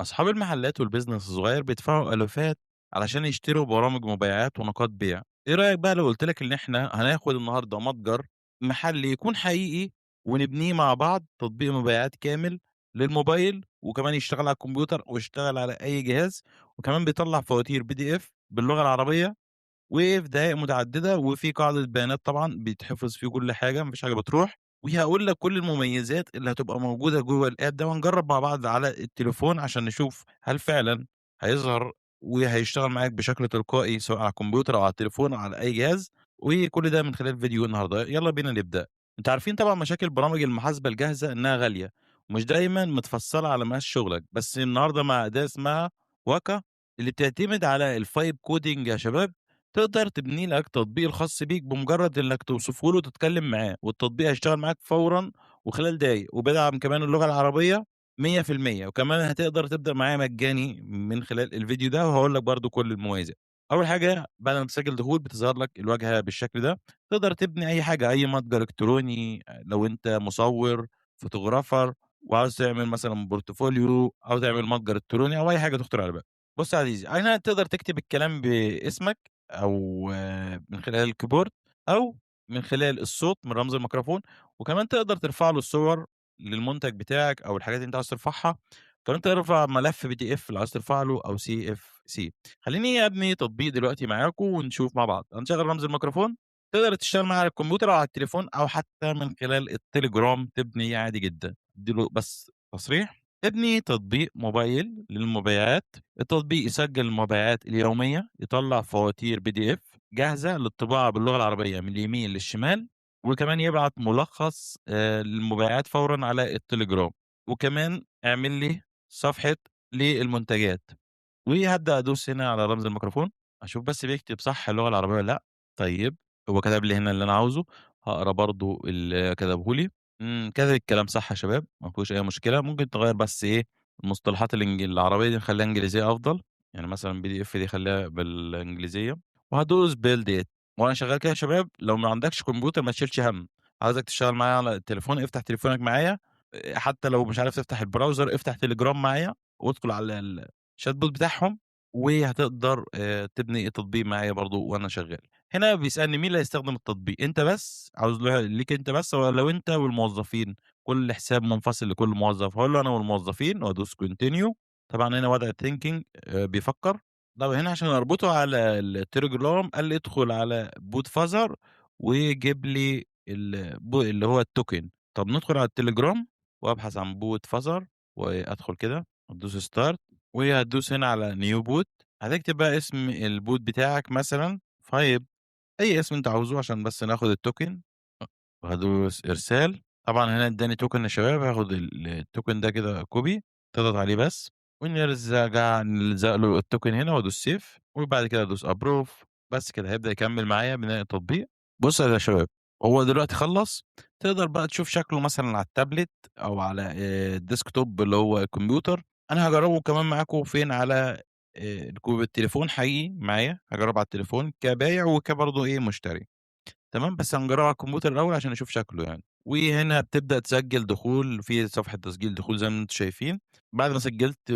أصحاب المحلات والبيزنس الصغير بيدفعوا ألوفات علشان يشتروا برامج مبيعات ونقاط بيع. إيه رأيك بقى لو قلت لك إن إحنا هناخد النهاردة متجر محلي يكون حقيقي ونبنيه مع بعض تطبيق مبيعات كامل للموبايل وكمان يشتغل على الكمبيوتر ويشتغل على أي جهاز وكمان بيطلع فواتير PDF باللغة العربية وفي دقايق متعددة، وفي قاعدة بيانات طبعًا بيتحفظ فيه كل حاجة، ما فيش حاجة بتروح، وهاقول لك كل المميزات اللي هتبقى موجودة جوّه الapp ده، وهنجرّب مع بعض على التليفون عشان نشوف هل فعلًا هيظهر وهيشتغل معاك بشكل تلقائي سواء على الكمبيوتر أو على التليفون أو على أي جهاز، وكل ده من خلال فيديو النهارده. يالّا بينا نبدأ. أنتم عارفين طبعًا مشاكل برامج المحاسبة الجاهزة إنها غالية، ومش دايمًا متفصّلة على مقاس شغلك، بس النهارده مع أداة اسمها واكا اللي بتعتمد على الvibe coding يا شباب، تقدر تبني لك تطبيق الخاص بيك بمجرد إنك توصفه له وتتكلم معاه، والتطبيق هيشتغل معاك فورًا وخلال دقايق، وبيدعم كمان اللغة العربية 100%، وكمان هتقدر تبدأ معاه مجاني من خلال الفيديو ده، وهاقول لك برضه كل المميزات. أول حاجة بعد ما تسجل دخول بتظهر لك الواجهة بالشكل ده، تقدر تبني أي حاجة، أي متجر إلكتروني لو أنت مصور، فوتوغرافر وعاوز تعمل مثلًا بورتفوليو أو تعمل متجر إلكتروني أو أي حاجة تخطر على بالك. بُص يا عزيزي، هنا تقدر تكتب الكلام باسمك أو من خلال الكيبورد أو من خلال الصوت من رمز الميكروفون، وكمان تقدر ترفع له الصور للمنتج بتاعك أو الحاجات اللي أنت عاوز ترفعها، كمان تقدر ترفع ملف PDF اللي عاوز ترفع له أو CFC. خلّيني أبني تطبيق دلوقتي معاكم ونشوف مع بعض. هنشغّل رمز الميكروفون، تقدر تشتغل معاه على الكمبيوتر أو على التليفون أو حتى من خلال التليجرام تبني عادي جدًا، ادّي له بس تصريح. ابني تطبيق موبايل للمبيعات، التطبيق يسجل المبيعات اليومية، يطلّع فواتير PDF جاهزة للطباعة باللغة العربية من اليمين للشمال، وكمان يبعت ملخص للمبيعات فورًا على التليجرام، وكمان اعمل لي صفحة للمنتجات، وهابدأ أدوس هنا على رمز الميكروفون، أشوف بس بيكتب صح اللغة العربية والّا لأ. طيب هو كتب لي هنا اللي أنا عاوزه، هاقرا برضه اللي كتبه لي. كاتب الكلام صح يا شباب، ما فيهوش أي مشكلة، ممكن تغيّر بس إيه، المصطلحات العربية دي نخلّيها إنجليزية أفضل، يعني مثلًا PDF دي خلّيها بالإنجليزية، وهادوس build it وأنا شغّال كده يا شباب. لو ما عندكش كمبيوتر ما تشيلش هَم، عاوزك تشتغل معايا على التليفون، افتح تليفونك معايا، حتى لو مش عارف تفتح البراوزر افتح تليجرام معايا، وادخل على الchat bot بتاعهم، وهتقدر تبني التطبيق معايا برضه وأنا شغّال. هنا بيسألني مين اللي هيستخدم التطبيق، أنت بس، عاوز ليك أنت بس والّا لو أنت والموظفين؟ كل حساب منفصل لكل موظف، هاقول له أنا والموظفين وأدوس continue. طبعًا هنا وضع thinking بيفكّر. طب هنا عشان أربطه على التليجرام قال لي ادخل على Podfather وجيب لي اللي هو الtoken. طب ندخل على التليجرام وأبحث عن Podfather وأدخل كده، وأدوس start وهتدوس هنا على new bot، هتكتب بقى اسم الbot بتاعك مثلًا five، أي اسم أنت عاوزه عشان بس ناخد الtoken، وهادوس إرسال. طبعًا هنا ادّاني token يا شباب، هاخد الtoken ده كده copy، تضغط عليه بس، نلزق له الtoken هنا وادوس save، وبعد كده ادوس approve. بس كده هيبدأ يكمّل معايا بناء التطبيق. بُص يا شباب، هو دلوقتي خلّص، تقدر بقى تشوف شكله مثلًا على التابلت أو على الديسكتوب اللي هو الكمبيوتر. أنا هاجرّبه كمان معاكم فين، على التليفون حقيقي معايا، هاجرّبه على التليفون كبايع برضه إيه مشتري. تمام، بس هنجرّبه على الكمبيوتر الأول عشان نشوف شكله يعني. وهنا بتبدأ تسجّل دخول، في صفحة تسجيل دخول زي ما أنتم شايفين. بعد ما سجّلت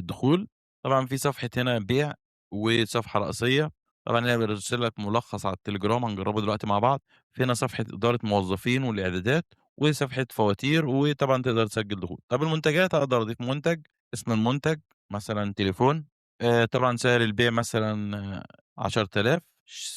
دخول، طبعًا في صفحة هنا بيع وصفحة رئيسية، طبعًا هنا بيرسل لك ملخص على التليجرام هنجرّبه دلوقتي مع بعض. في هنا صفحة إدارة موظفين والإعدادات، وصفحة فواتير، وطبعًا تقدر تسجّل دخول. طب المنتجات أقدر أضيف منتج، اسم المنتج، مثلًا تليفون، طبعًا سعر البيع مثلًا 10.000،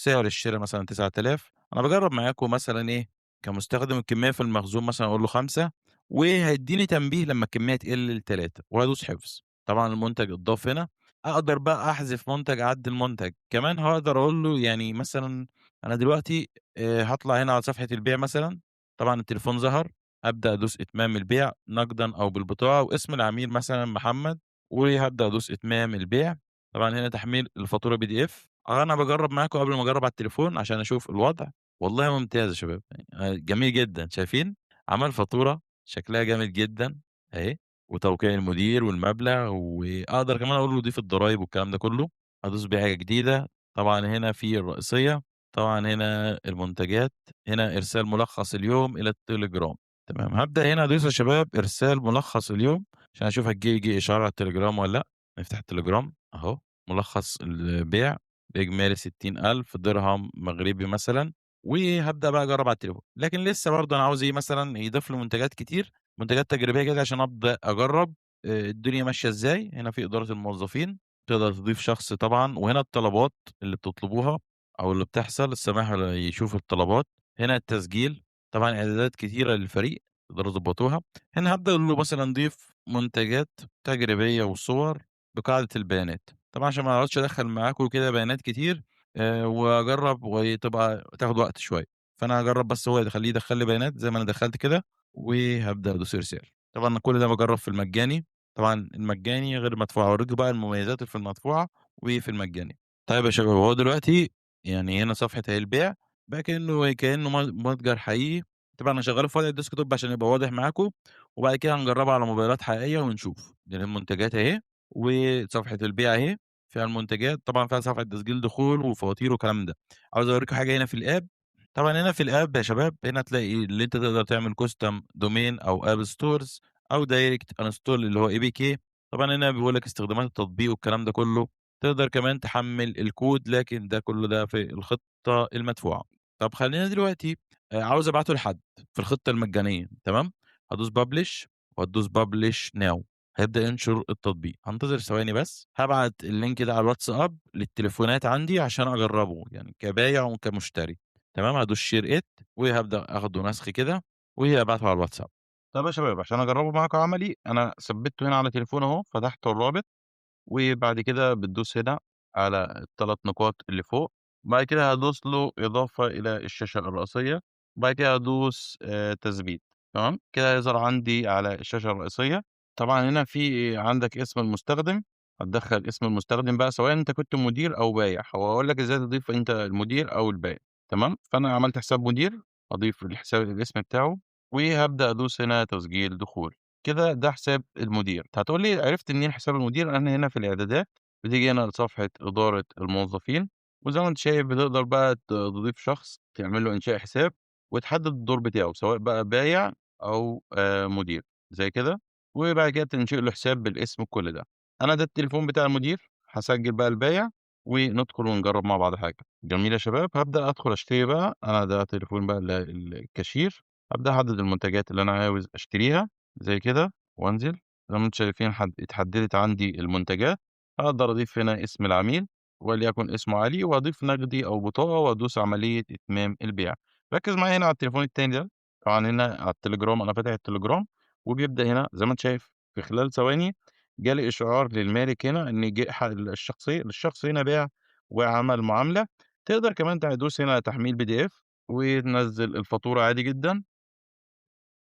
سعر الشرا مثلًا 9.000. أنا باجرّب معاكم مثلًا إيه، كمستخدم الكمية في المخزون مثلًا أقول له 5، وهيدّيني تنبيه لمّا الكمية تقل ل3 وهادوس حفظ. طبعًا المنتج اتضاف هنا، أقدر بقى أحذف منتج، أعدّل منتج، كمان هاقدر أقول له يعني مثلًا أنا دلوقتي هاطلع هنا على صفحة البيع مثلًا، طبعًا التليفون ظهر، أبدأ أدوس إتمام البيع نقدًا أو بالبطاقة واسم العميل مثلًا محمد، وهابدأ أدوس إتمام البيع. طبعًا هنا تحميل الفاتورة PDF. أنا باجرّب معاكم قبل ما أجرّب على التليفون عشان أشوف الوضع. والله ممتاز يا شباب، جميل جدًا، شايفين؟ عمل فاتورة شكلها جامد جدًا أهي، وتوقيع المدير والمبلغ، وأقدر كمان أقول له ضيف الضرايب والكلام ده كلّه. أدوس بيع جديدة، طبعًا هنا في الرئيسية، طبعًا هنا المنتجات، هنا إرسال ملخص اليوم إلى التليجرام. تمام، هابدأ هنا أدوس يا شباب إرسال ملخص اليوم، عشان أشوف ييجي إشعار على التليجرام والّا لأ. نفتح التليجرام أهو، ملخص البيع بإجمالي 60,000 درهم مغربي مثلًا، وهابدأ بقى أجرّب على التليفون. لكن لسه برضه أنا عاوز إيه مثلًا يضيف لي منتجات كتير، منتجات تجريبية كده عشان أبدأ أجرّب الدنيا ماشية إزاي. هنا في إدارة الموظفين، تقدر تضيف شخص طبعًا، وهنا الطلبات اللي بتطلبوها أو اللي بتحصل، السماح يشوف الطلبات. هنا التسجيل، طبعًا إعدادات كتيرة للفريق تقدروا تضبطوها. هنا هابدأ أقول له مثلًا ضيف منتجات تجريبية وصور بقاعدة البيانات، طبعًا عشان ما اقعدش أدخّل معاكم كده بيانات كتير وأجرّب تاخد وقت شوية. فأنا هاجرّب بس هو يخلّيه يدخّل لي بيانات زي ما أنا دخّلت كده، وهابدأ أدوس إرسال. طبعًا كل ده باجرّب في المجاني، طبعًا المجاني غير المدفوع، هاورّيكم بقى المميزات اللي في المدفوعة وفي المجاني. طيب يا شباب، هو دلوقتي يعني هنا صفحة أهي البيع، بقى كإنه متجر حقيقي. طبعًا أنا شغّله في وضع الديسكتوب عشان يبقى واضح معاكم، وبعد كده هنجرّبها على موبايلات حقيقية ونشوف. دي المنتجات أهي، وصفحة البيع أهي، فيها المنتجات، طبعًا فيها صفحة تسجيل دخول وفواتير والكلام ده. عاوز أورّيكم حاجة هنا في الآب. طبعًا هنا في الآب يا شباب، هنا تلاقي اللي أنت تقدر تعمل custom domain أو app stores أو direct install اللي هو APK. طبعًا هنا بيقول لك استخدامات التطبيق والكلام ده كلّه. تقدر كمان تحمّل الكود، لكن ده كلّه في الخطة المدفوعة. طب خلّينا دلوقتي عاوز أبعته لحد في الخطة المجانية، تمام. هادوس publish وهتدوس publish now، هيبدأ ينشر التطبيق. هانتظر ثواني بس، هابعت اللينك ده على الواتساب للتليفونات عندي عشان أجرّبه، يعني كبايع وكمشتري، تمام. هادوس share it وهابدأ آخده نسخ كده وأبعته على الواتساب. طب يا شباب، عشان أجرّبه معاكم عملي، أنا ثبّته هنا على تليفوني أهو، فتحت الرابط، وبعد كده بتدوس هنا على ال3 نقاط اللي فوق. بعد كده هادوس له إضافة إلى الشاشة الرئيسية، وبعد كده هادوس تثبيت، تمام. كده هيظهر عندي على الشاشة الرئيسية. طبعًا هنا في عندك اسم المستخدم، هتدخّل اسم المستخدم بقى سواء أنت كنت مدير أو بايع. هو هاقول لك إزاي تضيف أنت المدير أو البايع، تمام. فأنا عملت حساب مدير، هاضيف الاسم بتاعه، وهابدأ أدوس هنا تسجيل دخول. كده ده حساب المدير. هتقول لي عرفت منين حساب المدير؟ أنا هنا في الإعدادات، بتيجي هنا لصفحة إدارة الموظفين، وزي ما أنت شايف بتقدر بقى تضيف شخص، تعمل له إنشاء حساب، وتحدد الدور بتاعه سواء بقى بايع أو مدير زي كده. وبعد كده تنشئ له حساب بالاسم كل ده. أنا ده التليفون بتاع المدير، هاسجل بقى البايع وندخل ونجرب مع بعض حاجة. جميل يا شباب، هابدأ أدخل أشتري بقى. أنا ده تليفون بقى الكاشير، هابدأ أحدد المنتجات اللي أنا عاوز أشتريها زي كده وأنزل. زي ما أنتم شايفين اتحددت عندي المنتجات. أقدر أضيف هنا اسم العميل وليكن اسمه علي، وأضيف نقدي أو بطاقة وأدوس عملية إتمام البيع. ركّز معايا هنا على التليفون التاني ده. طبعًا هنا على التليجرام، أنا فاتح التليجرام، وبيبدأ هنا زي ما أنت شايف في خلال ثواني جالي إشعار للمالك هنا إن جه الشخص هنا باع وعمل معاملة. تقدر كمان تدوس هنا تحميل PDF وتنزّل الفاتورة عادي جدًا.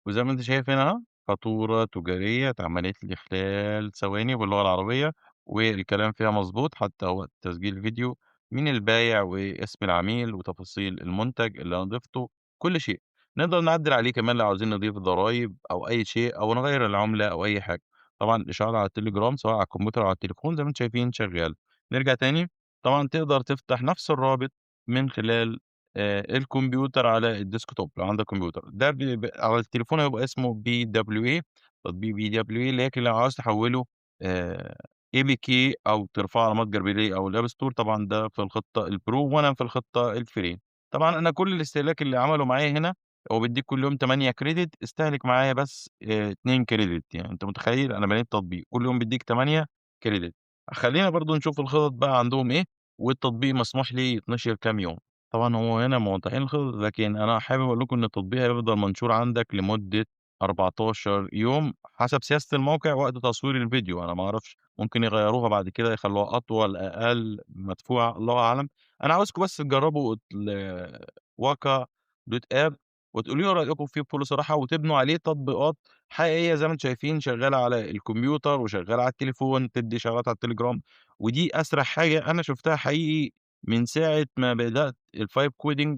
وزي ما أنت شايف هنا أهو، فاتورة تجارية اتعملت لي خلال ثواني باللغة العربية، والكلام فيها مضبوط حتى وقت تسجيل الفيديو، مين البايع واسم العميل وتفاصيل المنتج اللي أنا ضِفته، كل شيء. نقدر نعدِّل عليه كمان لو عاوزين نضيف ضرايب أو أي شيء أو نغيّر العملة أو أي حاجة. طبعًا الإشعار على التليجرام سواء على الكمبيوتر أو على التليفون زي ما أنتم شايفين شغال. نرجع تاني. طبعًا تقدر تفتح نفس الرابط من خلال الكمبيوتر على الديسكتوب لو عندك كمبيوتر. ده على التليفون هيبقى اسمه BWA، تطبيق BWA. لكن لو عاوز تحوّله آآ APK أو ترفعه على متجر بلاي أو الApp Store، طبعًا ده في الخطة الPro وأنا في الخطة الFree. طبعًا أنا كل الاستهلاك اللي عمله معايا هنا، هو بيدّيك كل يوم 8 credit، استهلك معايا بس 2 credit. يعني أنت متخيّل أنا بنيت تطبيق كل يوم بيدّيك 8 credit. خلّينا برضه نشوف الخطط بقى عندهم إيه، والتطبيق مسموح ليه يتنشر كام يوم. طبعًا هو هنا موضحين الخطط، لكن أنا حابب أقول لكم إن التطبيق هيفضل منشور عندك لمدة 14 يوم حسب سياسة الموقع وقت تصوير الفيديو. أنا ما أعرفش، ممكن يغيّروها بعد كده يخلّوها أطول، أقل، مدفوعة، الله أعلم. أنا عاوزكم بس تجرّبوا waka.app وتقولوا لي رأيكم فيه بكل صراحة، وتبنوا عليه تطبيقات حقيقية زي ما أنتم شايفين شغّالة على الكمبيوتر وشغّالة على التليفون، تدّي إشعارات على التليجرام. ودي أسرع حاجة أنا شُفتها حقيقي من ساعة ما بدأت الvibe coding.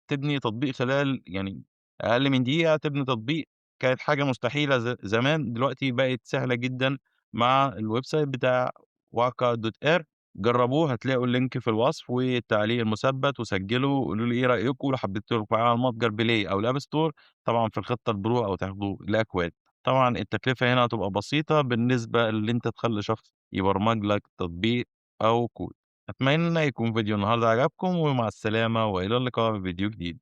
تبني تطبيق خلال يعني أقل من دقيقة، تبني تطبيق كانت حاجة مستحيلة زمان، دلوقتي بقت سهلة جدًا مع الwebsite بتاع waka.app. جرّبوه هتلاقوا اللينك في الوصف والتعليق المثبت، وسجّلوا وقولوا لي إيه رأيكم لو حبيتوا ترفعوه على المتجر بلاي أو الApp Store، طبعًا في الخطة الPro أو تاخدوا الأكواد. طبعًا التكلفة هنا هتبقى بسيطة بالنسبة اللي أنت تخلّي شخص يبرمج لك تطبيق أو كود. أتمنى يكون فيديو النهارده عجبكم، ومع السلامة وإلى اللقاء في فيديو جديد.